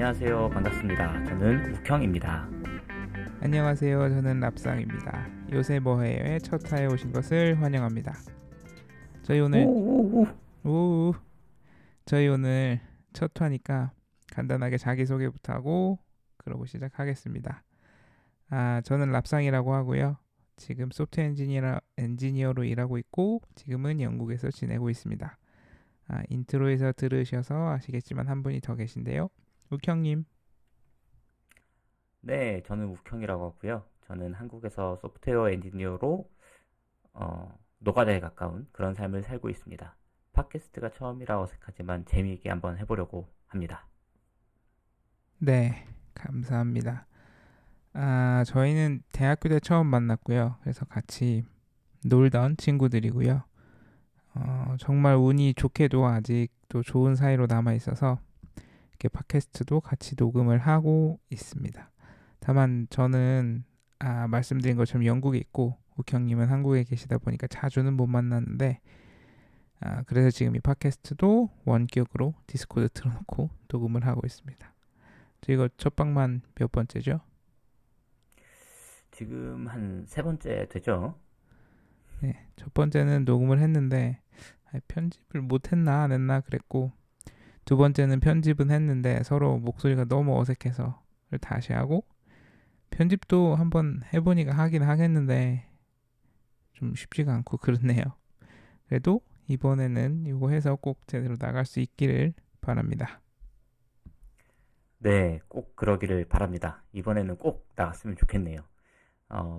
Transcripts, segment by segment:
안녕하세요. 반갑습니다. 저는 우형입니다. 안녕하세요. 저는 랍상입니다. 요새 뭐해요의 첫 화에 오신 것을 환영합니다. 저희 오늘 오오오. 우 저희 오늘 첫 화니까 간단하게 자기소개부터 하고 그러고 시작하겠습니다. 저는 랍상이라고 하고요. 지금 소프트웨어 엔지니어로 일하고 있고 지금은 영국에서 지내고 있습니다. 인트로에서 들으셔서 아시겠지만 한 분이 더 계신데요. 우형님. 네, 저는 우형이라고 하고요. 저는 한국에서 소프트웨어 엔지니어로 노가다에 가까운 그런 삶을 살고 있습니다. 팟캐스트가 처음이라 어색하지만 재미있게 한번 해보려고 합니다. 네, 감사합니다. 저희는 대학교 때 처음 만났고요. 그래서 같이 놀던 친구들이고요. 정말 운이 좋게도 아직도 좋은 사이로 남아 있어서 이렇게 팟캐스트도 같이 녹음을 하고 있습니다. 다만 저는 말씀드린 것처럼 영국에 있고 우형님은 한국에 계시다 보니까 자주는 못 만났는데 그래서 지금 이 팟캐스트도 원격으로 디스코드 틀어놓고 녹음을 하고 있습니다. 저 이거 첫 방만 몇 번째죠? 지금 한 세 번째 되죠? 네, 첫 번째는 녹음을 했는데 편집을 못했나 안 했나 그랬고 두 번째는 편집은 했는데 서로 목소리가 너무 어색해서 다시 하고 편집도 한번 해보니까 하긴 하겠는데 좀 쉽지가 않고 그렇네요. 그래도 이번에는 이거 해서 꼭 제대로 나갈 수 있기를 바랍니다. 네, 꼭 그러기를 바랍니다. 이번에는 꼭 나갔으면 좋겠네요.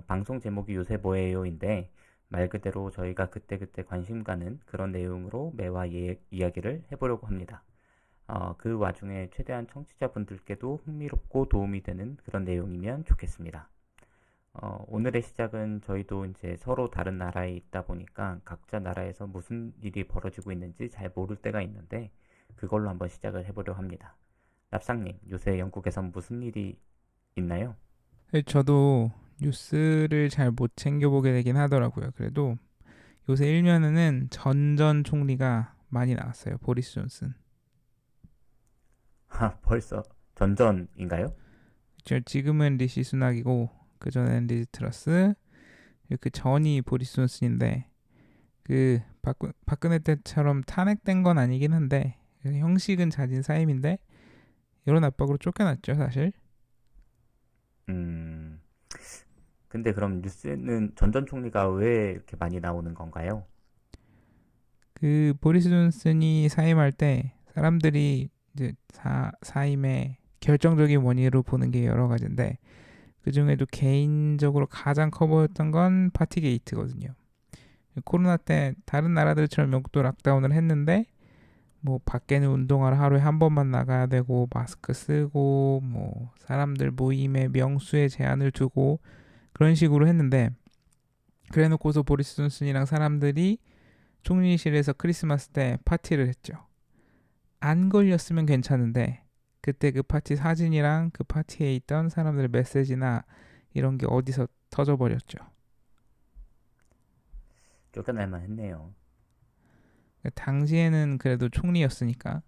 방송 제목이 요새 뭐예요인데 말 그대로 저희가 그때그때 관심 가는 그런 내용으로 매화 이야기를 해보려고 합니다. 그 와중에 최대한 청취자분들께도 흥미롭고 도움이 되는 그런 내용이면 좋겠습니다. 오늘의 시작은 저희도 이제 서로 다른 나라에 있다 보니까 각자 나라에서 무슨 일이 벌어지고 있는지 잘 모를 때가 있는데 그걸로 한번 시작을 해보려 합니다. 납상님, 요새 영국에선 무슨 일이 있나요? 저도 뉴스를 잘 못 챙겨보게 되긴 하더라고요. 그래도 요새 일면에는 전 총리가 많이 나왔어요. 보리스 존슨. 벌써 전전인가요? 지금은 리시 수낙이고 그 전에는 리즈 트러스, 그 전이 보리스 존슨인데 그 박근혜 때처럼 탄핵된 건 아니긴 한데 형식은 자진 사임인데 여론 압박으로 쫓겨났죠 사실. 음, 근데 그럼 뉴스는 전전 총리가 왜 이렇게 많이 나오는 건가요? 그 보리스 존슨이 사임할 때 사람들이 이제 사임의 결정적인 원인으로 보는 게 여러 가지인데 그 중에도 개인적으로 가장 커 보였던 건 파티 게이트거든요. 코로나 때 다른 나라들처럼 영국도 락다운을 했는데 뭐 밖에는 운동하러 하루에 한 번만 나가야 되고 마스크 쓰고 뭐 사람들 모임에 명수에 제한을 두고 그런 식으로 했는데 그래놓고서 보리스 존슨이랑 사람들이 총리실에서 크리스마스 때 파티를 했죠. 안 걸렸으면 괜찮은데 그때 그 파티 사진이랑 그 파티에 있던 사람들의 메시지나 이런 게 어디서 터져버렸죠. 쫓겨날만 했네요. 당시에는 그래도 총리였으니까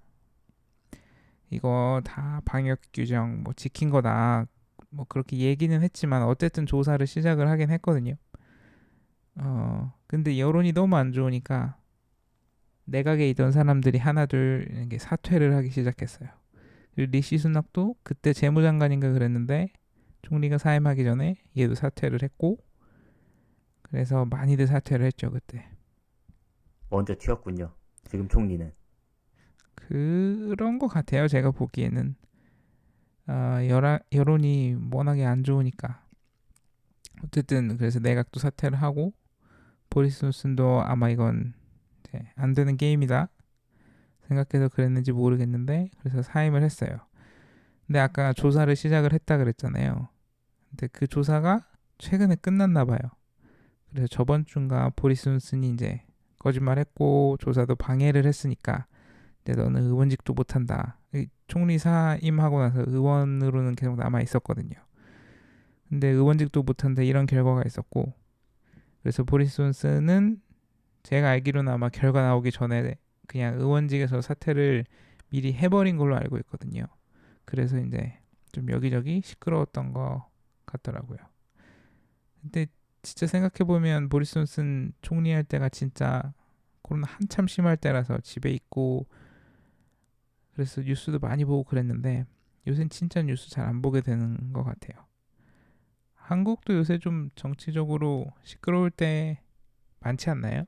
이거 다 방역 규정 뭐 지킨 거다 뭐 그렇게 얘기는 했지만 어쨌든 조사를 시작을 하긴 했거든요. 근데 여론이 너무 안 좋으니까 내각에 있던 사람들이 하나둘 이렇게 사퇴를 하기 시작했어요. 그리고 리시 수낙도 그때 재무장관인가 그랬는데 총리가 사임하기 전에 얘도 사퇴를 했고 그래서 많이들 사퇴를 했죠 그때. 먼저 튀었군요. 지금 총리는. 그런 것 같아요 제가 보기에는. 여론이 워낙에 안 좋으니까 어쨌든 그래서 내각도 사퇴를 하고 보리스 존슨도 아마 이건 이제 안 되는 게임이다 생각해서 그랬는지 모르겠는데 그래서 사임을 했어요. 근데 아까 조사를 시작을 했다 그랬잖아요. 근데 그 조사가 최근에 끝났나 봐요. 그래서 저번 주인가 보리스 존슨이 이제 거짓말했고 조사도 방해를 했으니까 이제 너는 의원직도 못한다. 총리 사임하고 나서 의원으로는 계속 남아 있었거든요. 근데 의원직도 못한다 이런 결과가 있었고 그래서 보리스 존슨은 제가 알기로는 아마 결과 나오기 전에 그냥 의원직에서 사퇴를 미리 해버린 걸로 알고 있거든요. 그래서 이제 좀 여기저기 시끄러웠던 거 같더라고요. 근데 진짜 생각해보면 보리스 존슨 총리할 때가 진짜 코로나 한참 심할 때라서 집에 있고 그래서 뉴스도 많이 보고 그랬는데 요새는 진짜 뉴스 잘 안 보게 되는 것 같아요. 한국도 요새 좀 정치적으로 시끄러울 때 많지 않나요?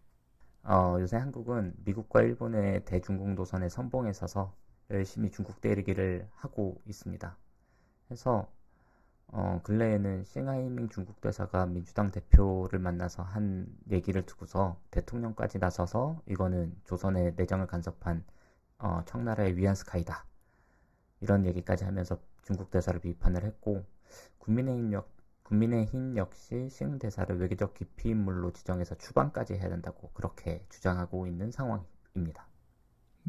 요새 한국은 미국과 일본의 대중국 노선에 선봉에 서서 열심히 중국 때리기를 하고 있습니다. 해서 근래에는 싱하이밍 중국 대사가 민주당 대표를 만나서 한 얘기를 두고서 대통령까지 나서서 이거는 조선의 내정을 간섭한 청나라의 위안스카이다, 이런 얘기까지 하면서 중국 대사를 비판을 했고, 국민의힘 역시 싱 대사를 외교적 기피 인물로 지정해서 추방까지 해야 된다고 그렇게 주장하고 있는 상황입니다.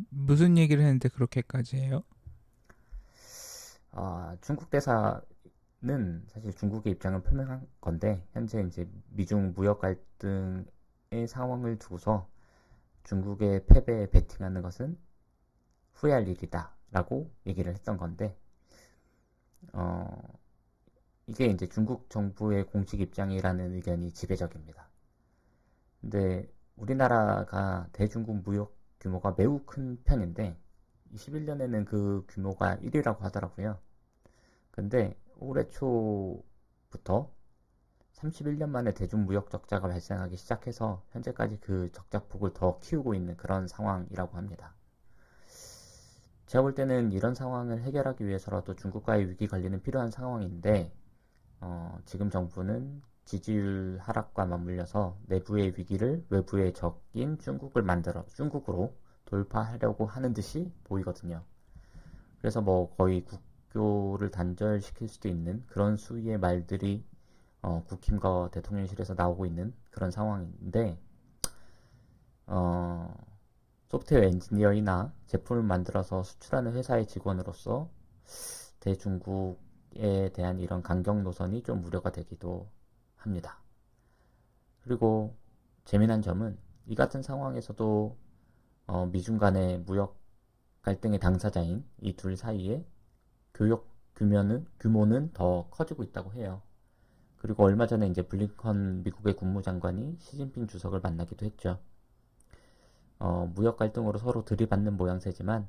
무슨 얘기를 했는데 그렇게까지 해요? 중국 대사는 사실 중국의 입장을 표명한 건데, 현재 이제 미중 무역 갈등의 상황을 두고서 중국의 패배에 베팅하는 것은 후회할 일이다 라고 얘기를 했던 건데, 어, 이게 이제 중국 정부의 공식 입장이라는 의견이 지배적입니다. 근데 우리나라가 대중국 무역 규모가 매우 큰 편인데 21년에는 그 규모가 1위라고 하더라고요. 근데 올해 초부터 31년 만에 대중무역 적자가 발생하기 시작해서 현재까지 그 적자폭을 더 키우고 있는 그런 상황이라고 합니다. 제가 볼 때는 이런 상황을 해결하기 위해서라도 중국과의 위기 관리는 필요한 상황인데, 지금 정부는 지지율 하락과 맞물려서 내부의 위기를 외부의 적인 중국으로 돌파하려고 하는 듯이 보이거든요. 그래서 뭐 거의 국교를 단절시킬 수도 있는 그런 수위의 말들이 국힘과 대통령실에서 나오고 있는 그런 상황인데, 어, 소프트웨어 엔지니어이나 제품을 만들어서 수출하는 회사의 직원으로서 대중국에 대한 이런 강경 노선이 좀 우려가 되기도 합니다. 그리고 재미난 점은 이 같은 상황에서도 미중 간의 무역 갈등의 당사자인 이 둘 사이에 교역 규모는 더 커지고 있다고 해요. 그리고 얼마 전에 이제 블링컨 미국의 국무장관이 시진핑 주석을 만나기도 했죠. 무역 갈등으로 서로 들이받는 모양새지만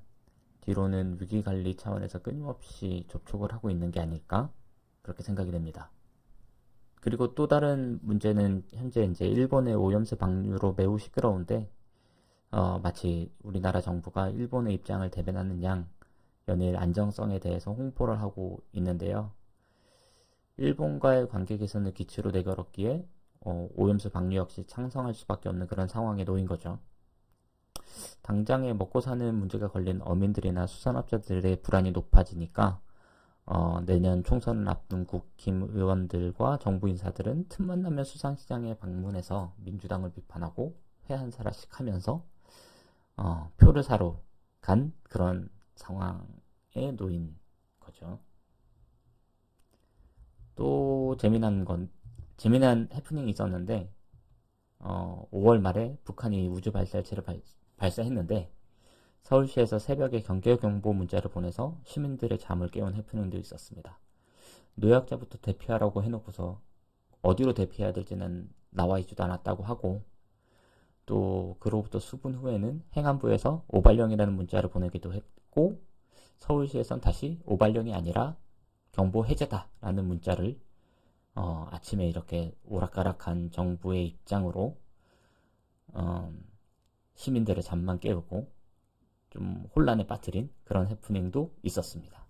뒤로는 위기 관리 차원에서 끊임없이 접촉을 하고 있는 게 아닐까, 그렇게 생각이 됩니다. 그리고 또 다른 문제는 현재 이제 일본의 오염수 방류로 매우 시끄러운데, 마치 우리나라 정부가 일본의 입장을 대변하는 양 연일 안정성에 대해서 홍보를 하고 있는데요. 일본과의 관계 개선을 기치로 내걸었기에 오염수 방류 역시 창성할 수밖에 없는 그런 상황에 놓인 거죠. 당장에 먹고 사는 문제가 걸린 어민들이나 수산업자들의 불안이 높아지니까 내년 총선을 앞둔 국힘 의원들과 정부 인사들은 틈만 나면 수산시장에 방문해서 민주당을 비판하고 회 한 사라씩 하면서 표를 사러 간 그런 상황에 놓인 거죠. 또 재미난 해프닝이 있었는데, 5월 말에 북한이 우주 발사체를 발사했는데 서울시에서 새벽에 경계경보 문자를 보내서 시민들의 잠을 깨운 해프닝도 있었습니다. 노약자부터 대피하라고 해놓고서 어디로 대피해야 될지는 나와 있지도 않았다고 하고, 또 그로부터 수분 후에는 행안부에서 오발령이라는 문자를 보내기도 했고, 서울시에선 다시 오발령이 아니라 경보 해제다라는 문자를 아침에 이렇게 오락가락한 정부의 입장으로 시민들의 잠만 깨우고 좀 혼란에 빠뜨린 그런 해프닝도 있었습니다.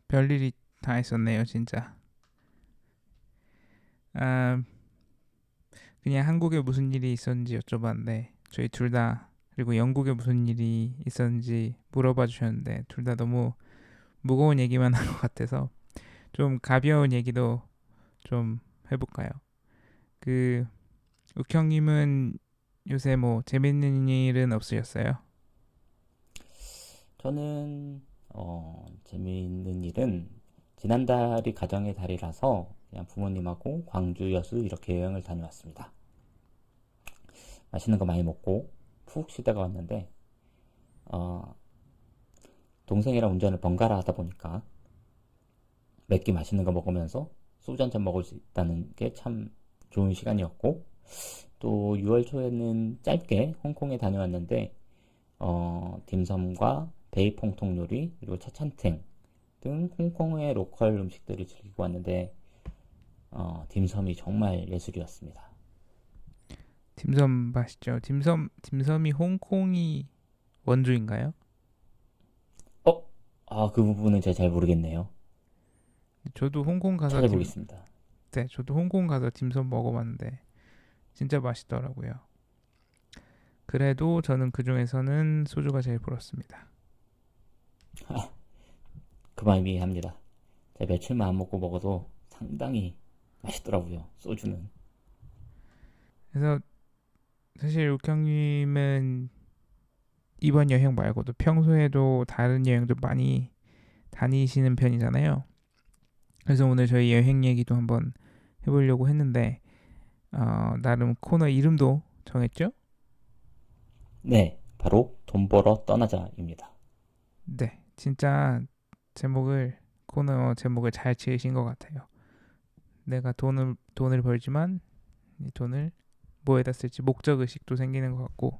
별일이 다 있었네요, 진짜. 아, 그냥 한국에 무슨 일이 있었는지 여쭤봤는데 저희 둘 다, 그리고 영국에 무슨 일이 있었는지 물어봐 주셨는데 둘 다 너무 무거운 얘기만 한 것 같아서 좀 가벼운 얘기도 좀 해볼까요? 그 욱형님은 요새 뭐 재밌는 일은 없으셨어요? 저는 재미있는 일은 지난달이 가정의 달이라서 그냥 부모님하고 광주, 여수 이렇게 여행을 다녀왔습니다. 맛있는 거 많이 먹고 푹 쉬다가 왔는데, 어, 동생이랑 운전을 번갈아 하다 보니까 맵기 맛있는 거 먹으면서 소주 한잔 먹을 수 있다는 게 참 좋은 시간이었고, 또 6월 초에는 짧게 홍콩에 다녀왔는데, 딤섬과 베이퐁통 요리, 그리고 차찬탱 등 홍콩의 로컬 음식들을 즐기고 왔는데, 딤섬이 정말 예술이었습니다. 딤섬 맛있죠. 딤섬이 홍콩이 원조인가요? 어? 그 부분은 제가 잘 모르겠네요. 저도 홍콩 가서 찾아보겠습니다. 네, 저도 홍콩 가서 딤섬 먹어봤는데 진짜 맛있더라고요. 그래도 저는 그 중에서는 소주가 제일 부럽습니다. 그 마음이 이해합니다. 제가 며칠만 안 먹고 먹어도 상당히 맛있더라고요, 소주는. 그래서 사실 욱형님은 이번 여행 말고도 평소에도 다른 여행도 많이 다니시는 편이잖아요. 그래서 오늘 저희 여행 얘기도 한번 해보려고 했는데 나름 코너 이름도 정했죠? 네, 바로 돈 벌어 떠나자입니다. 네, 진짜 코너 제목을 잘 지으신 것 같아요. 내가 돈을 벌지만 이 돈을 뭐에다 쓸지 목적 의식도 생기는 것 같고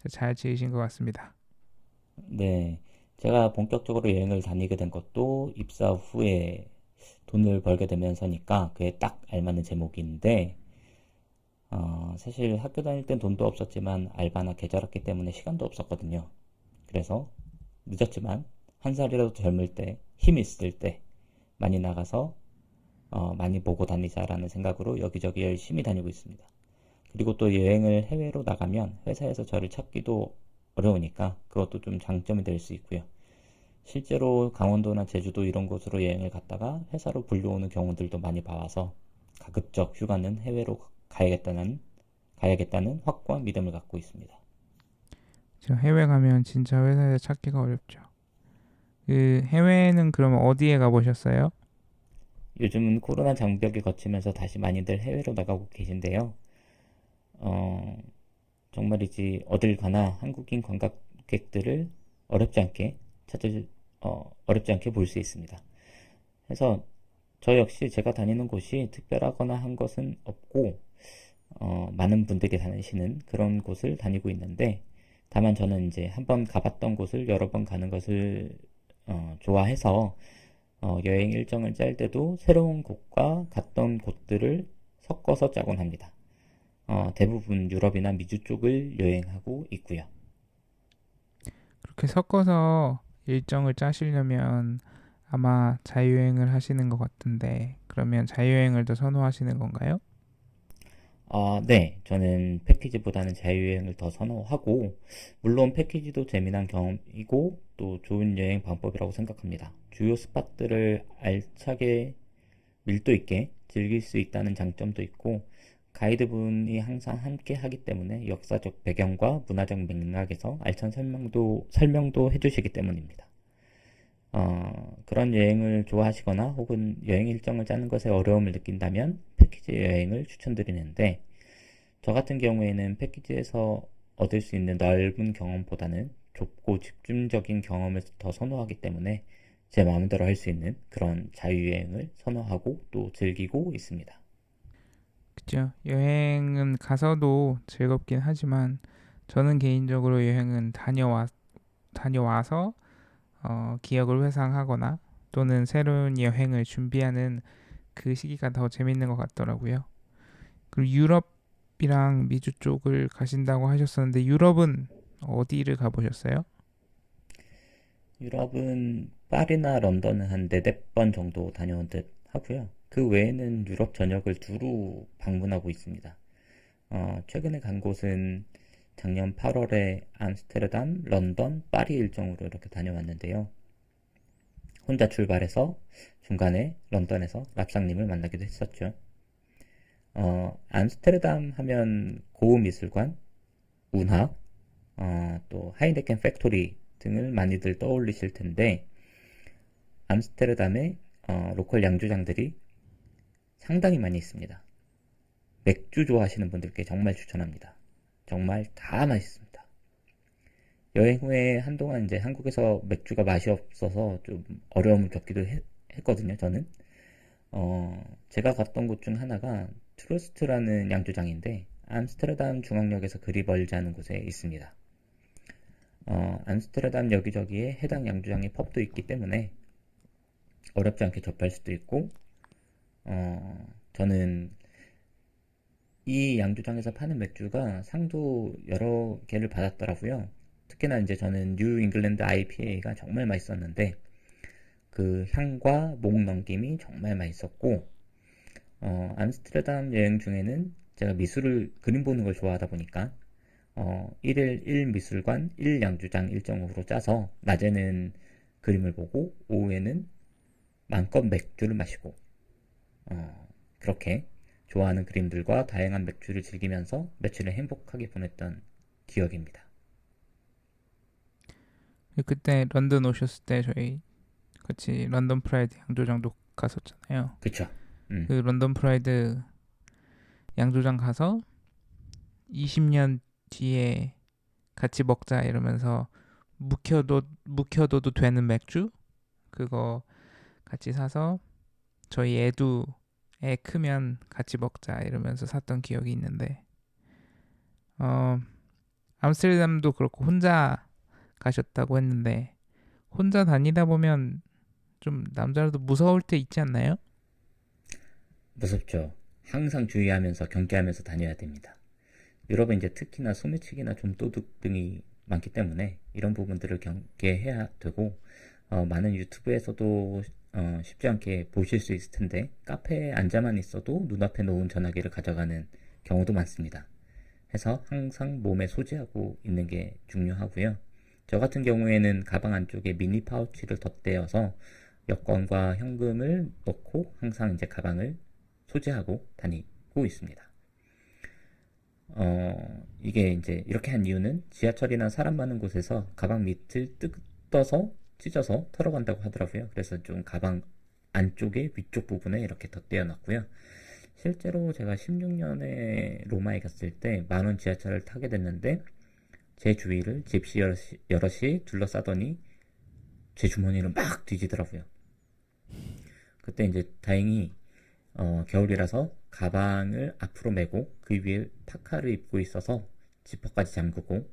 잘 지으신 것 같습니다. 네, 제가 본격적으로 여행을 다니게 된 것도 입사 후에 돈을 벌게 되면서니까 그에 딱 알맞는 제목인데, 사실 학교 다닐 땐 돈도 없었지만 알바나 계절학기 때문에 시간도 없었거든요. 그래서 늦었지만 한 살이라도 젊을 때, 힘 있을 때 많이 나가서 많이 보고 다니자라는 생각으로 여기저기 열심히 다니고 있습니다. 그리고 또 여행을 해외로 나가면 회사에서 저를 찾기도 어려우니까 그것도 좀 장점이 될 수 있고요. 실제로 강원도나 제주도 이런 곳으로 여행을 갔다가 회사로 불려오는 경우들도 많이 봐와서 가급적 휴가는 해외로 가야겠다는 확고한 믿음을 갖고 있습니다. 저 해외 가면 진짜 회사에서 찾기가 어렵죠. 그 해외는 그러면 어디에 가보셨어요? 요즘은 코로나 장벽이 거치면서 다시 많이들 해외로 나가고 계신데요. 어, 정말이지 어딜 가나 한국인 관광객들을 어렵지 않게 어렵지 않게 볼 수 있습니다. 그래서 저 역시 제가 다니는 곳이 특별하거나 한 것은 없고 많은 분들이 다니시는 그런 곳을 다니고 있는데, 다만 저는 이제 한번 가봤던 곳을 여러 번 가는 것을 좋아해서 여행 일정을 짤 때도 새로운 곳과 갔던 곳들을 섞어서 짜곤 합니다. 대부분 유럽이나 미주 쪽을 여행하고 있고요. 그렇게 섞어서 일정을 짜시려면 아마 자유여행을 하시는 것 같은데 그러면 자유여행을 더 선호하시는 건가요? 네, 저는 패키지보다는 자유여행을 더 선호하고, 물론 패키지도 재미난 경험이고 또 좋은 여행 방법이라고 생각합니다. 주요 스팟들을 알차게 밀도 있게 즐길 수 있다는 장점도 있고, 가이드분이 항상 함께 하기 때문에 역사적 배경과 문화적 맥락에서 알찬 설명도 해주시기 때문입니다. 그런 여행을 좋아하시거나 혹은 여행 일정을 짜는 것에 어려움을 느낀다면 패키지 여행을 추천드리는데, 저 같은 경우에는 패키지에서 얻을 수 있는 넓은 경험보다는 좁고 집중적인 경험을 더 선호하기 때문에 제 마음대로 할 수 있는 그런 자유여행을 선호하고 또 즐기고 있습니다. 그죠? 여행은 가서도 즐겁긴 하지만 저는 개인적으로 여행은 다녀와서 기억을 회상하거나 또는 새로운 여행을 준비하는 그 시기가 더 재밌는 것 같더라고요. 그리고 유럽이랑 미주 쪽을 가신다고 하셨었는데 유럽은 어디를 가보셨어요? 유럽은 파리나 런던은 한 네댓 번 정도 다녀온 듯 하고요. 그 외에는 유럽 전역을 두루 방문하고 있습니다. 최근에 간 곳은 작년 8월에 암스테르담, 런던, 파리 일정으로 이렇게 다녀왔는데요. 혼자 출발해서 중간에 런던에서 랍상님을 만나기도 했었죠. 암스테르담 하면 고흐미술관, 운하, 또 하이네켄 팩토리 등을 많이들 떠올리실 텐데, 암스테르담에 로컬 양조장들이 상당히 많이 있습니다. 맥주 좋아하시는 분들께 정말 추천합니다. 정말 다 맛있습니다. 여행 후에 한동안 이제 한국에서 맥주가 맛이 없어서 좀 어려움을 겪기도 했거든요, 저는. 제가 갔던 곳 중 하나가 트루스트라는 양조장인데, 암스테르담 중앙역에서 그리 멀지 않은 곳에 있습니다. 암스테르담 여기저기에 해당 양조장의 펍도 있기 때문에 어렵지 않게 접할 수도 있고, 저는 이 양조장에서 파는 맥주가 상도 여러 개를 받았더라고요. 특히나 이제 저는 뉴 잉글랜드 IPA가 정말 맛있었는데, 그 향과 목 넘김이 정말 맛있었고, 암스테르담 여행 중에는 제가 미술을 그림 보는 걸 좋아하다 보니까 1일 1미술관 1양주장 일정으로 짜서 낮에는 그림을 보고 오후에는 마음껏 맥주를 마시고 그렇게 좋아하는 그림들과 다양한 맥주를 즐기면서 며칠을 행복하게 보냈던 기억입니다. 그때 런던 오셨을 때 저희 같이 런던 프라이드 양조장도 갔었잖아요. 그쵸? 그 런던 프라이드 양조장 가서 20년 뒤에 같이 먹자 이러면서 묵혀둬도 되는 맥주 그거 같이 사서 저희 애 크면 같이 먹자 이러면서 샀던 기억이 있는데 암스테르담도 그렇고 혼자 가셨다고 했는데 혼자 다니다 보면 좀 남자라도 무서울 때 있지 않나요? 무섭죠. 항상 주의하면서 경계하면서 다녀야 됩니다. 유럽은 이제 특히나 소매치기나 좀도둑 등이 많기 때문에 이런 부분들을 경계해야 되고 많은 유튜브에서도 쉽지 않게 보실 수 있을 텐데 카페에 앉아만 있어도 눈앞에 놓은 전화기를 가져가는 경우도 많습니다. 해서 항상 몸에 소지하고 있는 게 중요하고요. 저 같은 경우에는 가방 안쪽에 미니 파우치를 덧대어서 여권과 현금을 넣고 항상 이제 가방을 소지하고 다니고 있습니다. 이게 이제 이렇게 한 이유는 지하철이나 사람 많은 곳에서 가방 밑을 뜯어서 찢어서 털어간다고 하더라고요. 그래서 좀 가방 안쪽에 위쪽 부분에 이렇게 덧대어 놨고요. 실제로 제가 16년에 로마에 갔을 때 만원 지하철을 타게 됐는데 제 주위를 집시 여럿이 둘러싸더니 제 주머니를 막 뒤지더라고요. 그때 이제 다행히 겨울이라서 가방을 앞으로 메고 그 위에 파카를 입고 있어서 지퍼까지 잠그고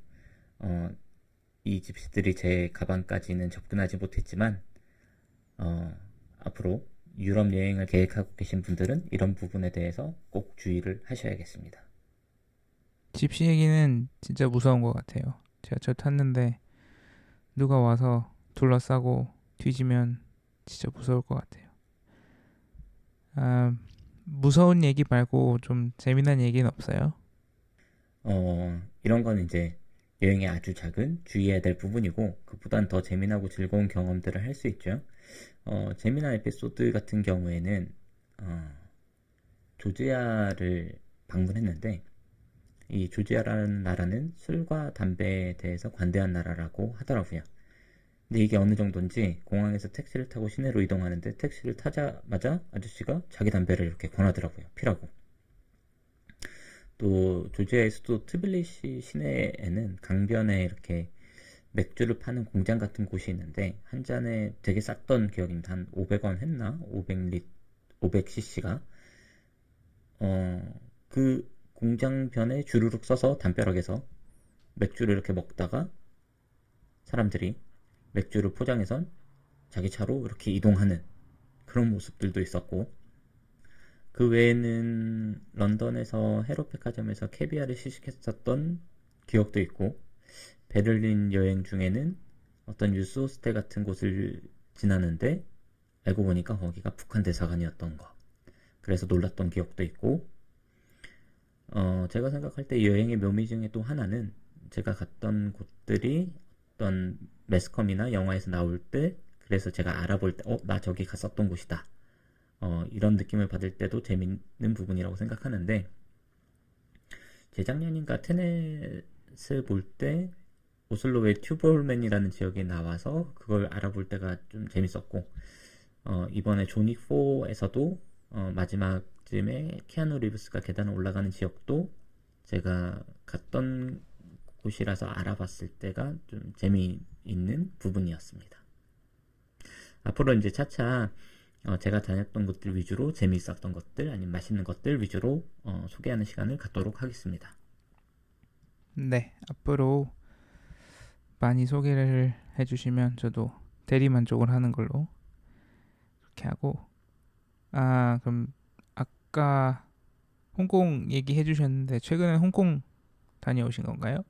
이 집시들이 제 가방까지는 접근하지 못했지만 앞으로 유럽 여행을 계획하고 계신 분들은 이런 부분에 대해서 꼭 주의를 하셔야겠습니다. 집시 얘기는 진짜 무서운 것 같아요. 지하철 탔는데 누가 와서 둘러싸고 뒤지면 진짜 무서울 것 같아요. 무서운 얘기 말고 좀 재미난 얘기는 없어요? 이런 건 이제 여행의 아주 작은 주의해야 될 부분이고 그보단 더 재미나고 즐거운 경험들을 할 수 있죠. 재미난 에피소드 같은 경우에는 조지아를 방문했는데 이 조지아라는 나라는 술과 담배에 대해서 관대한 나라라고 하더라고요. 근데 이게 어느 정도인지 공항에서 택시를 타고 시내로 이동하는데 택시를 타자마자 아저씨가 자기 담배를 이렇게 권하더라고요. 피라고. 또 조지아의 수도 트빌리시 시내에는 강변에 이렇게 맥주를 파는 공장 같은 곳이 있는데 한 잔에 되게 쌌던 기억입니다. 한 500원 했나? 500cc가 그 공장변에 주르륵 써서 담벼락에서 맥주를 이렇게 먹다가 사람들이 맥주를 포장해서 자기 차로 이렇게 이동하는 그런 모습들도 있었고 그 외에는 런던에서 헤로 백화점에서 캐비아를 시식했었던 기억도 있고 베를린 여행 중에는 어떤 유스 호스텔 같은 곳을 지나는데 알고 보니까 거기가 북한 대사관이었던 거 그래서 놀랐던 기억도 있고 제가 생각할 때 여행의 묘미 중에 또 하나는 제가 갔던 곳들이 어떤 매스컴이나 영화에서 나올 때 그래서 제가 알아볼 때 나 저기 갔었던 곳이다 이런 느낌을 받을 때도 재밌는 부분이라고 생각하는데 재작년인가 테넷을 볼 때 오슬로의 튜벌맨이라는 지역에 나와서 그걸 알아볼 때가 좀 재밌었고 이번에 조닉4에서도 마지막쯤에 키아누 리브스가 계단을 올라가는 지역도 제가 갔던 곳이라서 알아봤을 때가 좀 재미있는 부분이었습니다. 앞으로 이제 차차 제가 다녔던 곳들 위주로 재미있었던 것들 아니면 맛있는 것들 위주로 소개하는 시간을 갖도록 하겠습니다. 네, 앞으로 많이 소개를 해주시면 저도 대리만족을 하는 걸로 그렇게 하고, 그럼 아까 홍콩 얘기해 주셨는데 최근에 홍콩 다녀오신 건가요?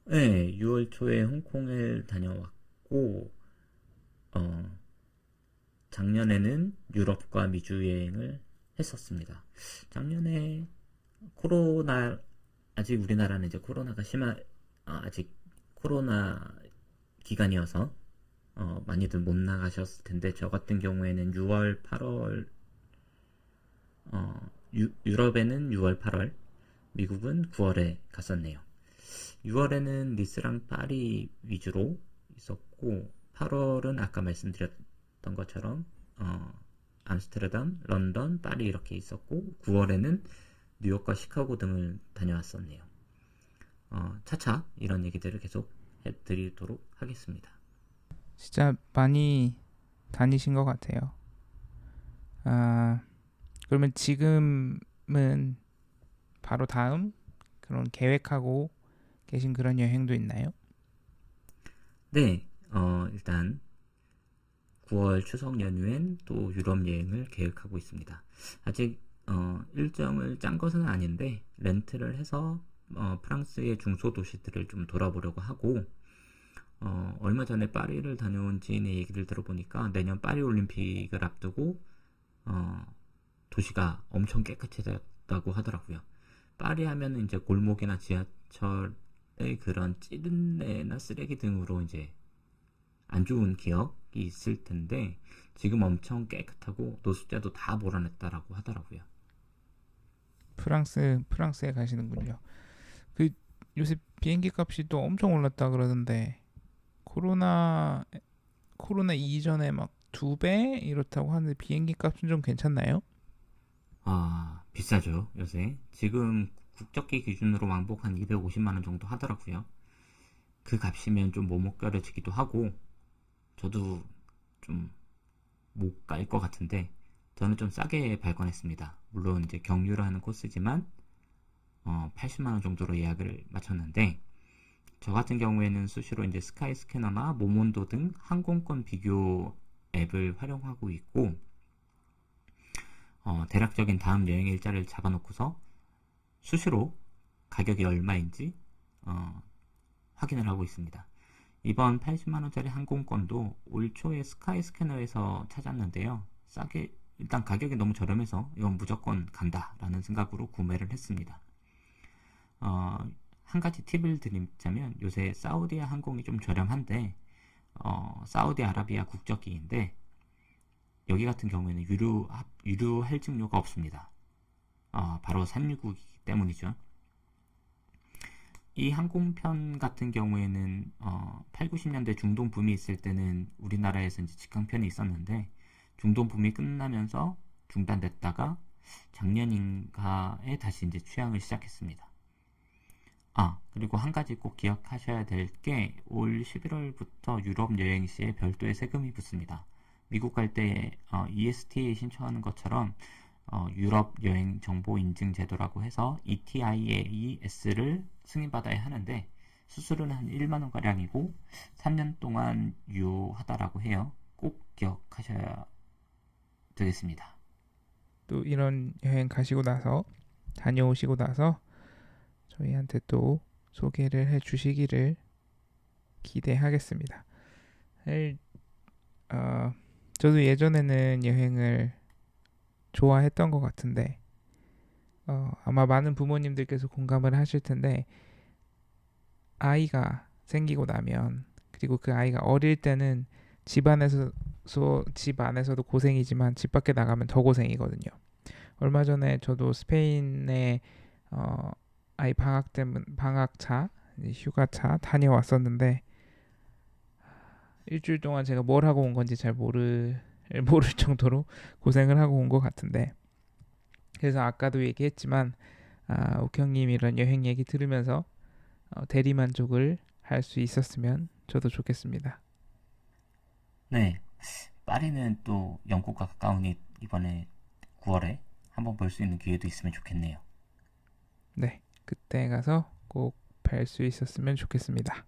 네, 6월 초에 홍콩을 다녀왔고 작년에는 유럽과 미주 여행을 했었습니다. 작년에 코로나 아직 우리나라는 이제 코로나가 아직 코로나 기간이어서 많이들 못 나가셨을 텐데 저 같은 경우에는 6월, 8월 유럽에는 6월, 8월, 미국은 9월에 갔었네요. 6월에는 니스랑 파리 위주로 있었고 8월은 아까 말씀드렸던 것처럼 암스테르담, 런던, 파리 이렇게 있었고 9월에는 뉴욕과 시카고 등을 다녀왔었네요. 차차 이런 얘기들을 계속 해드리도록 하겠습니다. 진짜 많이 다니신 것 같아요. 그러면 지금은 바로 다음 그런 계획하고 계신 그런 여행도 있나요? 네, 일단 9월 추석 연휴엔 또 유럽 여행을 계획하고 있습니다. 아직 일정을 짠 것은 아닌데 렌트를 해서 프랑스의 중소도시들을 좀 돌아보려고 하고 얼마 전에 파리를 다녀온 지인의 얘기를 들어보니까 내년 파리 올림픽을 앞두고 도시가 엄청 깨끗해졌다고 하더라고요. 파리 하면은 이제 골목이나 지하철의 그런 찌든내나 쓰레기 등으로 이제 안 좋은 기억이 있을 텐데 지금 엄청 깨끗하고 노숙자도 다 몰아냈다라고 하더라고요. 프랑스에 가시는군요. 그 요새 비행기 값이 또 엄청 올랐다 그러던데 코로나 이전에 막 2배 이렇다고 하는데 비행기 값은 좀 괜찮나요? 비싸죠, 요새. 지금 국적기 기준으로 왕복 한 250만 원 정도 하더라고요. 그 값이면 좀 머뭇거려지기도 하고 저도 좀 못 갈 것 같은데 저는 좀 싸게 발권했습니다. 물론 이제 경유를 하는 코스지만 80만 원 정도로 예약을 마쳤는데 저 같은 경우에는 수시로 이제 스카이스캐너나 모몬도 등 항공권 비교 앱을 활용하고 있고 대략적인 다음 여행 일자를 잡아놓고서 수시로 가격이 얼마인지 확인을 하고 있습니다. 이번 80만원짜리 항공권도 올 초에 스카이스캐너에서 찾았는데요. 일단 가격이 너무 저렴해서 이건 무조건 간다라는 생각으로 구매를 했습니다. 한 가지 팁을 드리자면 요새 사우디아 항공이 좀 저렴한데 사우디아라비아 국적기인데 여기 같은 경우에는 유류 할증료가 없습니다. 바로 산유국이기 때문이죠. 이 항공편 같은 경우에는 8, 90년대 중동 붐이 있을 때는 우리나라에서 이제 직항편이 있었는데 중동 붐이 끝나면서 중단됐다가 작년인가에 다시 이제 취항을 시작했습니다. 그리고 한 가지 꼭 기억하셔야 될 게 올 11월부터 유럽 여행 시에 별도의 세금이 붙습니다. 미국 갈 때 ESTA 신청하는 것처럼 유럽 여행 정보 인증 제도라고 해서 ETIAS를 승인받아야 하는데 수수료는 한 1만 원가량이고 3년 동안 유효하다라고 해요. 꼭 기억하셔야 되겠습니다. 또 이런 여행 다녀오시고 나서 저희한테 또 소개를 해 주시기를 기대하겠습니다. 저도 예전에는 여행을 좋아했던 것 같은데 아마 많은 부모님들께서 공감을 하실 텐데 아이가 생기고 나면 그리고 그 아이가 어릴 때는 집 안에서도 고생이지만 집 밖에 나가면 더 고생이거든요. 얼마 전에 저도 스페인에 아이 방학차 휴가차 다녀왔었는데 일주일 동안 제가 뭘 하고 온 건지 잘 모를 정도로 고생을 하고 온 것 같은데 그래서 아까도 얘기했지만 옥형님 이런 여행 얘기 들으면서 대리만족을 할 수 있었으면 저도 좋겠습니다. 네, 파리는 또 영국과 가까우니 이번에 9월에 한번 볼 수 있는 기회도 있으면 좋겠네요. 네, 그때 가서 꼭 뵐 수 있었으면 좋겠습니다.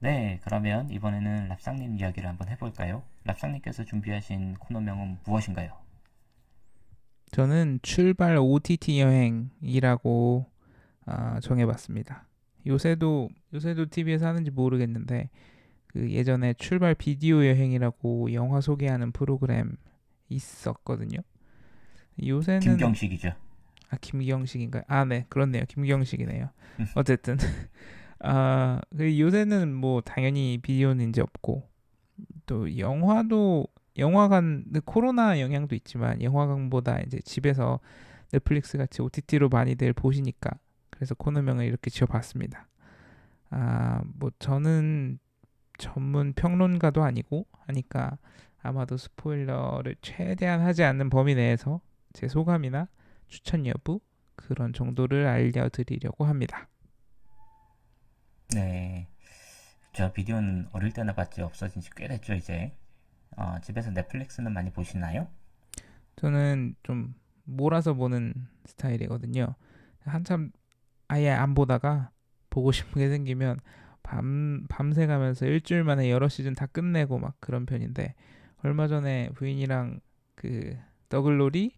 네, 그러면 이번에는 랍상님 이야기를 한번 해볼까요? 랍상님께서 준비하신 코너명은 무엇인가요? 저는 출발 OTT 여행이라고 정해봤습니다. 요새도 TV에서 하는지 모르겠는데 그 예전에 출발 비디오 여행이라고 영화 소개하는 프로그램 있었거든요. 요새는 김경식이죠. 김경식인가요? 네, 그렇네요. 김경식이네요. 어쨌든 그 요새는 뭐 당연히 비디오는 이제 없고 또 영화관 코로나 영향도 있지만 영화관보다 이제 집에서 넷플릭스 같이 OTT로 많이들 보시니까 그래서 코너명을 이렇게 지어봤습니다. 뭐 저는 전문 평론가도 아니고 하니까 아마도 스포일러를 최대한 하지 않는 범위 내에서 제 소감이나 추천 여부 그런 정도를 알려드리려고 합니다. 네, 저 비디오는 어릴 때나 봤지 없어진 지 꽤 됐죠, 이제. 집에서 넷플릭스는 많이 보시나요? 저는 좀 몰아서 보는 스타일이거든요. 한참 아예 안 보다가 보고 싶은 게 생기면 밤새 가면서 일주일 만에 여러 시즌 다 끝내고 막 그런 편인데 얼마 전에 부인이랑 그 더글로리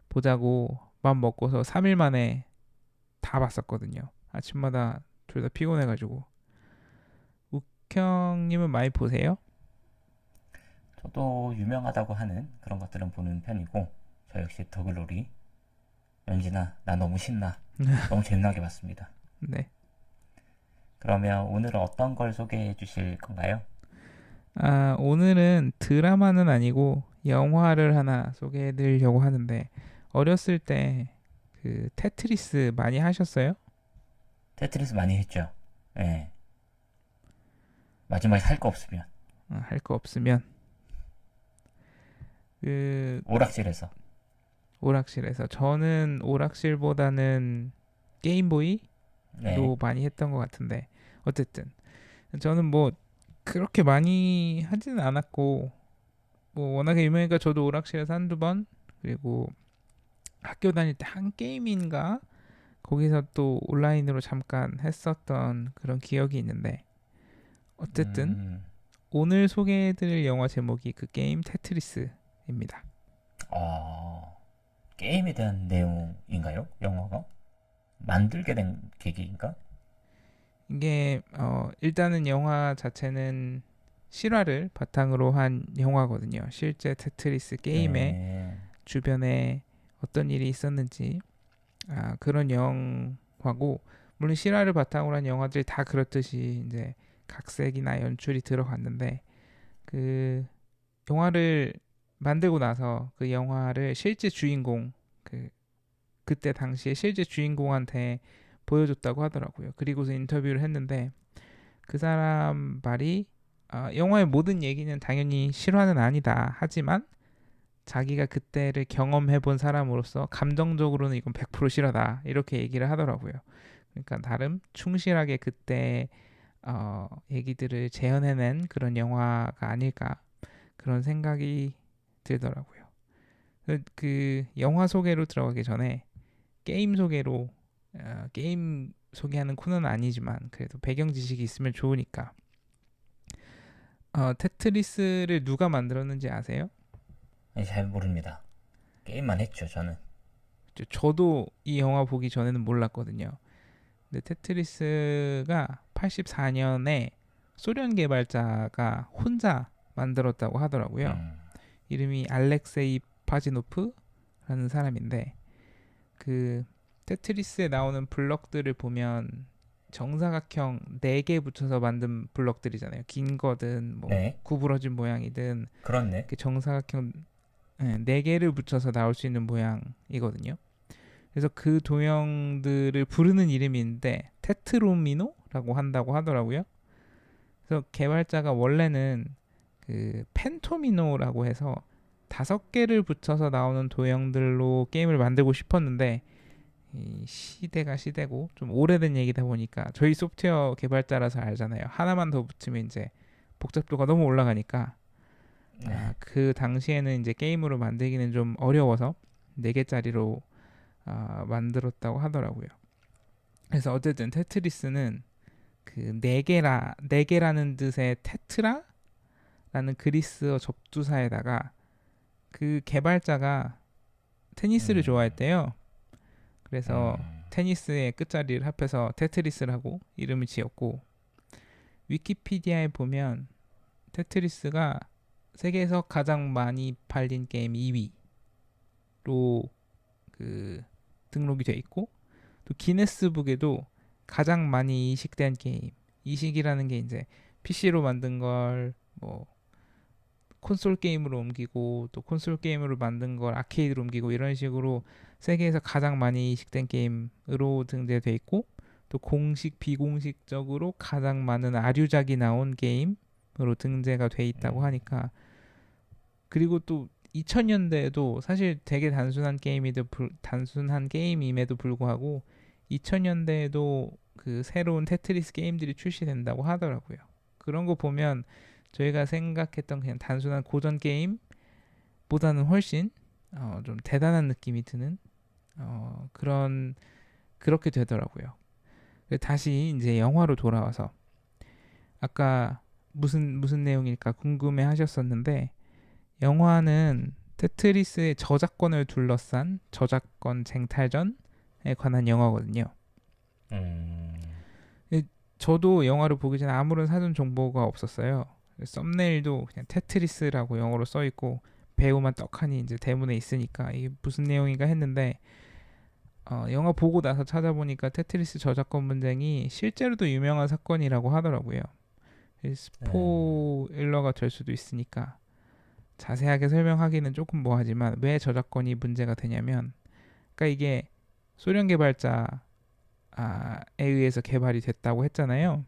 보자고 맘 먹고서 3일 만에 다 봤었거든요. 아침마다 둘 다 피곤해가지고. 욱형님은 많이 보세요? 저도 유명하다고 하는 그런 것들은 보는 편이고, 저 역시 더글로리, 연진아, 나 너무 신나. 너무 재미나게 봤습니다. 네. 그러면 오늘은 어떤 걸 소개해 주실 건가요? 오늘은 드라마는 아니고 영화를 하나 소개해 드리려고 하는데 어렸을 때 그 테트리스 많이 하셨어요? 테트리스 많이 했죠. 네. 마지막에 할 거 없으면. 할 거 없으면 그 오락실에서. 오락실에서 저는 오락실보다는 게임보이로 네. 많이 했던 것 같은데 어쨌든 저는 뭐 그렇게 많이 하지는 않았고 뭐 워낙에 유명하니까 저도 오락실에서 한두 번 그리고 학교 다닐 때 한 게임인가 거기서 또 온라인으로 잠깐 했었던 그런 기억이 있는데 어쨌든 음, 오늘 소개해드릴 영화 제목이 그 게임 테트리스입니다. 어, 게임에 대한 내용인가요? 영화가? 만들게 된 계기인가? 이게 일단은 영화 자체는 실화를 바탕으로 한 영화거든요. 실제 테트리스 게임의 네. 주변에 어떤 일이 있었는지 그런 영화고 물론 실화를 바탕으로 한 영화들이 다 그렇듯이 이제 각색이나 연출이 들어갔는데 그 영화를 만들고 나서 그 영화를 실제 주인공 그때 당시에 실제 주인공한테 보여줬다고 하더라고요. 그리고서 인터뷰를 했는데 그 사람 말이 영화의 모든 얘기는 당연히 실화는 아니다. 하지만 자기가 그때를 경험해본 사람으로서 감정적으로는 이건 100% 실화다. 이렇게 얘기를 하더라고요. 그러니까 나름 충실하게 그때 얘기들을 재현해낸 그런 영화가 아닐까 그런 생각이 들더라고요. 그 영화 소개로 들어가기 전에 게임 소개로 게임 소개하는 코너는 아니지만 그래도 배경 지식이 있으면 좋으니까 테트리스를 누가 만들었는지 아세요? 아니, 잘 모릅니다. 게임만 했죠, 저는. 저도 이 영화 보기 전에는 몰랐거든요. 근데 테트리스가 84년에 소련 개발자가 혼자 만들었다고 하더라고요. 음, 이름이 알렉세이 파지노프라는 사람인데 그 테트리스에 나오는 블럭들을 보면 정사각형 4개 붙여서 만든 블럭들이잖아요. 긴 거든 뭐 네. 구부러진 모양이든 그렇네. 그 정사각형 4개를 붙여서 나올 수 있는 모양이거든요. 그래서 그 도형들을 부르는 이름인데 테트로미노라고 한다고 하더라고요. 그래서 개발자가 원래는 그 펜토미노라고 해서 5개를 붙여서 나오는 도형들로 게임을 만들고 싶었는데 이 시대가 시대고 좀 오래된 얘기다 보니까 저희 소프트웨어 개발자라서 알잖아요. 하나만 더 붙이면 이제 복잡도가 너무 올라가니까 네. 그 당시에는 이제 게임으로 만들기는 좀 어려워서 4개짜리로 만들었다고 하더라고요. 그래서 어쨌든 테트리스는 그 4개라는 뜻의 테트라라는 그리스어 접두사에다가 그 개발자가 테니스를 음, 좋아했대요. 그래서 음, 테니스의 끝자리를 합해서 테트리스라고 이름을 지었고, 위키피디아에 보면 테트리스가 세계에서 가장 많이 팔린 게임 2위로 그 등록이 돼 있고, 또 기네스북에도 가장 많이 이식된 게임, 이식이라는 게 이제 PC로 만든 걸 뭐 콘솔 게임으로 옮기고, 또 콘솔 게임으로 만든 걸 아케이드로 옮기고, 이런 식으로 세계에서 가장 많이 이식된 게임으로 등재돼 있고, 또 공식 비공식적으로 가장 많은 아류작이 나온 게임으로 등재가 돼 있다고 음, 하니까, 그리고 또 2000년대에도 사실 되게 단순한 게임임에도 불구하고 2000년대에도 그 새로운 테트리스 게임들이 출시된다고 하더라고요. 그런 거 보면 저희가 생각했던 그냥 단순한 고전 게임보다는 훨씬 좀 대단한 느낌이 드는 그렇게 되더라고요. 다시 이제 영화로 돌아와서 아까 무슨 내용일까 궁금해 하셨었는데, 영화는 테트리스의 저작권을 둘러싼 저작권 쟁탈전에 관한 영화거든요. 음, 저도 영화를 보기 전에 아무런 사전 정보가 없었어요. 썸네일도 그냥 테트리스라고 영어로 써 있고, 배우만 떡하니 이제 대문에 있으니까 이게 무슨 내용인가 했는데, 영화 보고 나서 찾아보니까 테트리스 저작권 분쟁이 실제로도 유명한 사건이라고 하더라고요. 음, 스포일러가 될 수도 있으니까 자세하게 설명하기는 조금 뭐하지만, 왜 저작권이 문제가 되냐면, 그러니까 이게 소련 개발자에 의해서 개발이 됐다고 했잖아요.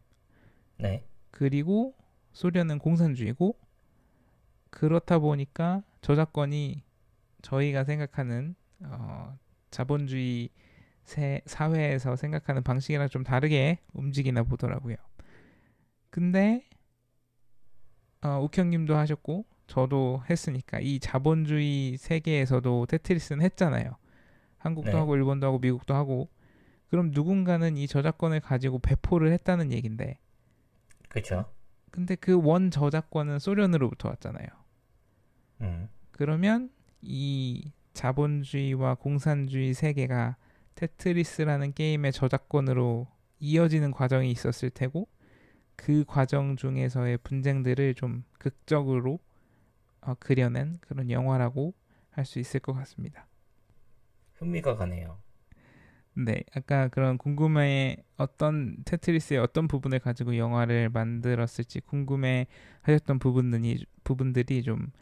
네. 그리고 소련은 공산주의고, 그렇다 보니까 저작권이 저희가 생각하는 자본주의 사회에서 생각하는 방식이랑 좀 다르게 움직이나 보더라고요. 근데 욱형님도 하셨고 저도 했으니까 이 자본주의 세계에서도 테트리스는 했잖아요. 한국도 네. 하고 일본도 하고 미국도 하고. 그럼 누군가는 이 저작권을 가지고 배포를 했다는 얘긴데, 그쵸. 근데 그 원 저작권은 소련으로부터 왔잖아요. 음, 그러면 이 자본주의와 공산주의 세계가 테트리스라는 게임의 저작권으로 이어지는 과정이 있었을 테고, 그 과정 중에서의 분쟁들을 좀 극적으로 그려낸 그런 영화라고 할 수 있을 것 같습니다. 흥미가 가네요. 네, 아까 그런 궁금해 어떤 테트리스의 어떤 부분을 가지고 영화를 만들었을지 궁금해 하셨던 부분들이 좀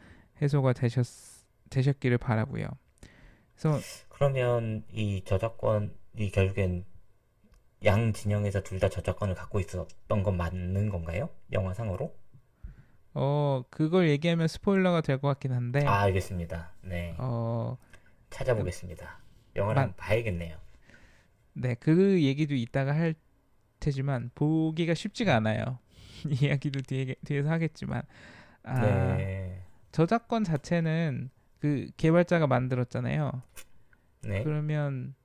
해소가 되셨기를 바라고요. 그래서 그러면 이 저작권이 결국엔 양 진영에서 둘 다 저작권을 갖고 있었던 건 맞는 건가요? 영화상으로? 그걸 얘기하면 스포일러가 될 것 같긴 한데, 아, 알겠습니다. 네. 어, 그, 찾아보겠습니다. 영화를 만, 한번 봐야겠네요. 네, 그 얘기도 이따가 할 테지만 보기가 쉽지가 않아요. 이야기도 뒤에서 하겠지만, 아, 네. 저작권 자체는 그 개발자가 만들었잖아요. 네. 그러면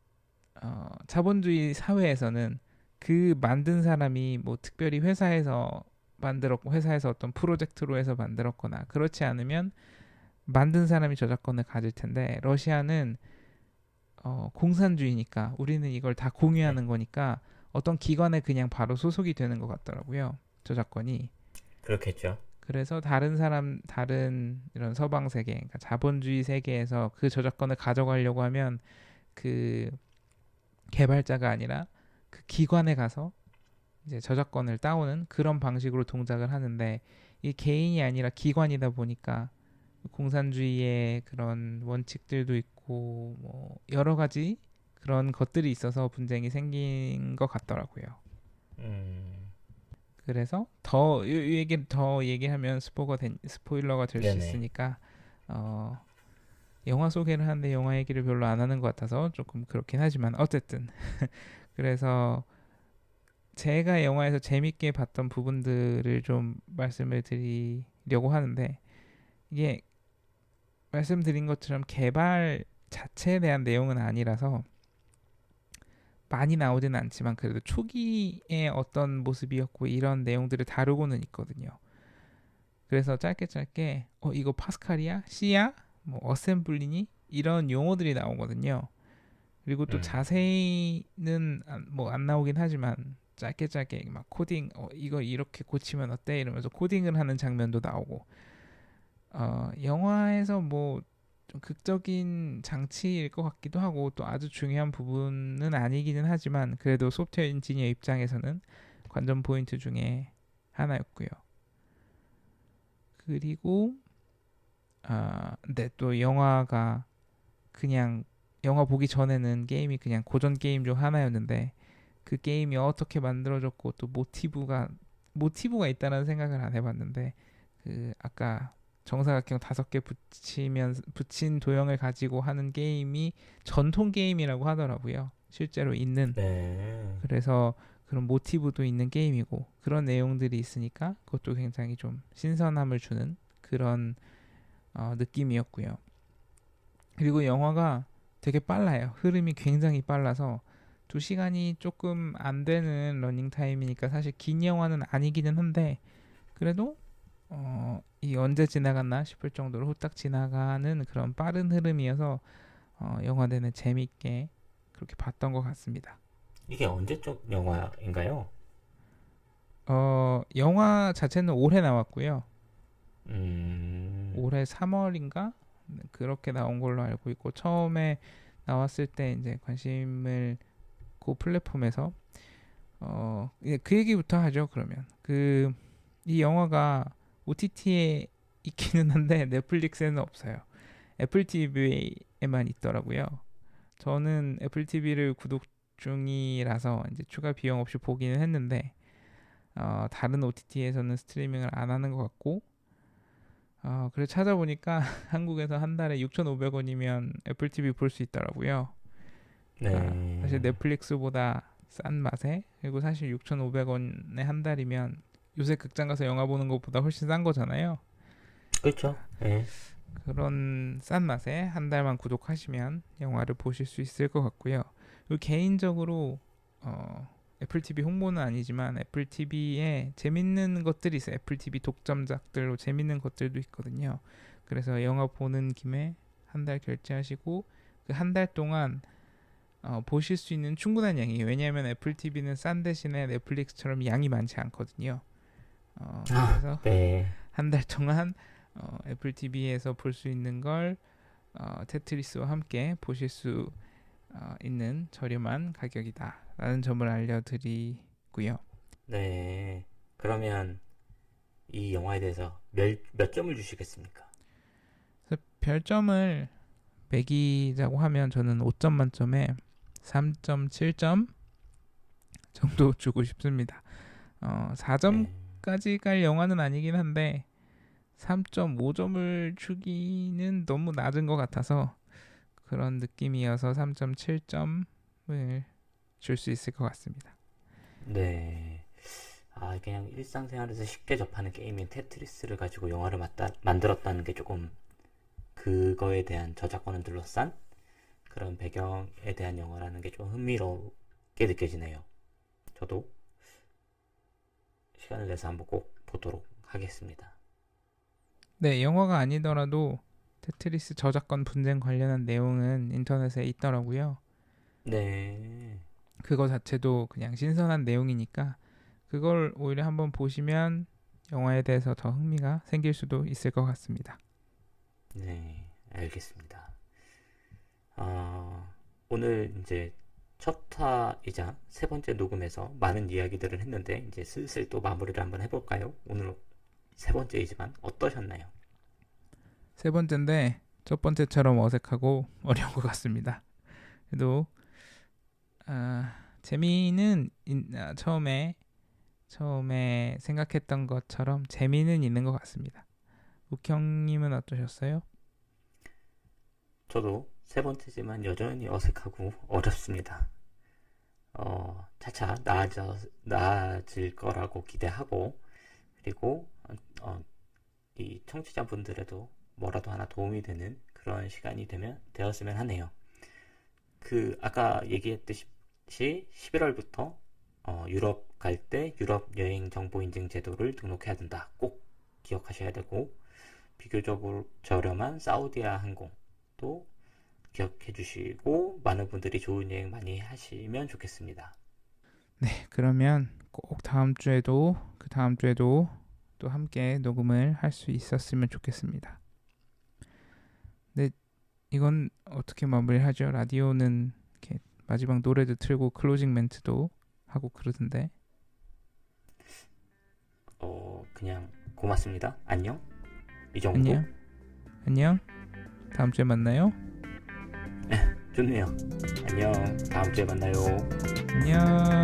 자본주의 사회에서는 그 만든 사람이 뭐 특별히 회사에서 만들었고, 회사에서 어떤 프로젝트로 해서 만들었거나 그렇지 않으면 만든 사람이 저작권을 가질 텐데, 러시아는 공산주의니까 우리는 이걸 다 네. 공유하는 거니까 어떤 기관에 그냥 바로 소속이 되는 것 같더라고요. 저작권이. 그렇겠죠. 그래서 다른 이런 서방 세계, 그러니까 자본주의 세계에서 그 저작권을 가져가려고 하면 그 개발자가 아니라 그 기관에 가서 이제 저작권을 따오는 그런 방식으로 동작을 하는데, 이 개인이 아니라 기관이다 보니까 공산주의의 그런 원칙들도 있고 뭐 여러 가지 그런 것들이 있어서 분쟁이 생긴 것 같더라고요. 음, 그래서 이 얘기를 더 얘기하면 스포일러가 될 수 네네. 있으니까 어, 영화 소개를 하는데 영화 얘기를 별로 안 하는 것 같아서 조금 그렇긴 하지만, 어쨌든 그래서 제가 영화에서 재밌게 봤던 부분들을 좀 말씀을 드리려고 하는데, 이게 말씀드린 것처럼 개발 자체에 대한 내용은 아니라서 많이 나오지는 않지만 그래도 초기에 어떤 모습이었고 이런 내용들을 다루고는 있거든요. 그래서 짧게 짧게 이거 파스칼이야? C야? 뭐 어셈블리니? 이런 용어들이 나오거든요. 그리고 또 음, 자세히는 뭐 안 나오긴 하지만 짧게 짧게 막 코딩 이거 이렇게 고치면 어때? 이러면서 코딩을 하는 장면도 나오고 영화에서 뭐 좀 극적인 장치일 것 같기도 하고 또 아주 중요한 부분은 아니기는 하지만 그래도 소프트웨어 엔지니어 입장에서는 관전 포인트 중에 하나였고요. 그리고 근데 또 영화가 그냥 영화 보기 전에는 게임이 그냥 고전 게임 중 하나였는데 그 게임이 어떻게 만들어졌고 또 모티브가 있다는 생각을 안 해봤는데 그 아까 정사각형 5개 붙인 도형을 가지고 하는 게임이 전통 게임이라고 하더라고요. 실제로 있는. 네. 그래서 그런 모티브도 있는 게임이고 그런 내용들이 있으니까 그것도 굉장히 좀 신선함을 주는 그런 느낌이었고요. 그리고 영화가 되게 빨라요. 흐름이 굉장히 빨라서 2시간이 조금 안 되는 러닝 타임이니까 사실 긴 영화는 아니기는 한데 그래도 이 언제 지나갔나 싶을 정도로 후딱 지나가는 그런 빠른 흐름이어서 영화 내내 재밌게 그렇게 봤던 것 같습니다. 이게 언제적 영화인가요? 영화 자체는 올해 나왔고요. 음, 올해 3월인가 그렇게 나온 걸로 알고 있고 처음에 나왔을 때 이제 관심을 그 플랫폼에서 그 얘기부터 하죠. 그러면 이 영화가 OTT에 있기는 한데 넷플릭스에는 없어요. 애플 TV에만 있더라고요. 저는 애플 TV를 구독 중이라서 이제 추가 비용 없이 보기는 했는데 다른 OTT에서는 스트리밍을 안 하는 것 같고 그래 찾아보니까 한국에서 한 달에 6,500원이면 애플 TV 볼 수 있더라고요. 그러니까 사실 네. 넷플릭스보다 싼 맛에 그리고 사실 6,500원에 한 달이면 요새 극장 가서 영화 보는 것보다 훨씬 싼 거잖아요. 그렇죠. 네. 그런 싼 맛에 한 달만 구독하시면 영화를 보실 수 있을 것 같고요. 그리고 개인적으로 애플 TV 홍보는 아니지만 애플 TV에 재밌는 것들이 있어요. 애플 TV 독점작들로 재밌는 것들도 있거든요. 그래서 영화 보는 김에 한 달 결제하시고 그 한 달 동안 보실 수 있는 충분한 양이에요. 왜냐하면 애플 TV는 싼 대신에 넷플릭스처럼 양이 많지 않거든요. 아, 그래서 네. 한 달 동안 애플 TV에서 볼 수 있는 걸 테트리스와 함께 보실 수 있는 저렴한 가격이다라는 점을 알려드리고요. 네. 그러면 이 영화에 대해서 몇 점을 주시겠습니까? 그래서 별점을 매기자고 하면 저는 5점 만점에 3.7점 정도 주고 싶습니다. 네. 4점까지 갈 영화는 아니긴 한데 3.5점을 주기는 너무 낮은 것 같아서 그런 느낌이어서 3.7점을 줄 수 있을 것 같습니다. 네. 아, 그냥 일상생활에서 쉽게 접하는 게임인 테트리스를 가지고 영화를 만들었다는 게 조금 그거에 대한 저작권을 둘러싼 그런 배경에 대한 영화라는 게 좀 흥미롭게 느껴지네요. 저도 시간을 내서 한번 꼭 보도록 하겠습니다. 네, 영화가 아니더라도 테트리스 저작권 분쟁 관련한 내용은 인터넷에 있더라고요. 네. 그거 자체도 그냥 신선한 내용이니까 그걸 오히려 한번 보시면 영화에 대해서 더 흥미가 생길 수도 있을 것 같습니다. 네. 알겠습니다. 오늘 이제 첫 화이자 세 번째 녹음에서 많은 이야기들을 했는데 이제 슬슬 또 마무리를 한번 해볼까요? 오늘 세 번째이지만 어떠셨나요? 세 번째인데 첫 번째처럼 어색하고 어려운 것 같습니다. 그래도 재미는 처음에 생각했던 것처럼 재미는 있는 것 같습니다. 욱형님은 어떠셨어요? 저도 세 번째지만 여전히 어색하고 어렵습니다. 차차 나아질 거라고 기대하고, 그리고, 이 청취자분들에도 뭐라도 하나 도움이 되는 그런 시간이 되었으면 하네요. 아까 얘기했듯이 11월부터 유럽 갈 때 유럽 여행 정보 인증 제도를 등록해야 된다. 꼭 기억하셔야 되고, 비교적으로 저렴한 사우디아 항공도 기억해 주시고, 많은 분들이 좋은 여행 많이 하시면 좋겠습니다. 네, 그러면 꼭 다음 주에도 그 다음 주에도 또 함께 녹음을 할 수 있었으면 좋겠습니다. 네, 이건 어떻게 마무리하죠? 라디오는 이렇게 마지막 노래도 틀고 클로징 멘트도 하고 그러던데. 그냥 고맙습니다. 안녕. 이 정도? 안녕. 안녕. 다음 주에 만나요. 좋네요. 안녕. 다음 주에 만나요. 안녕.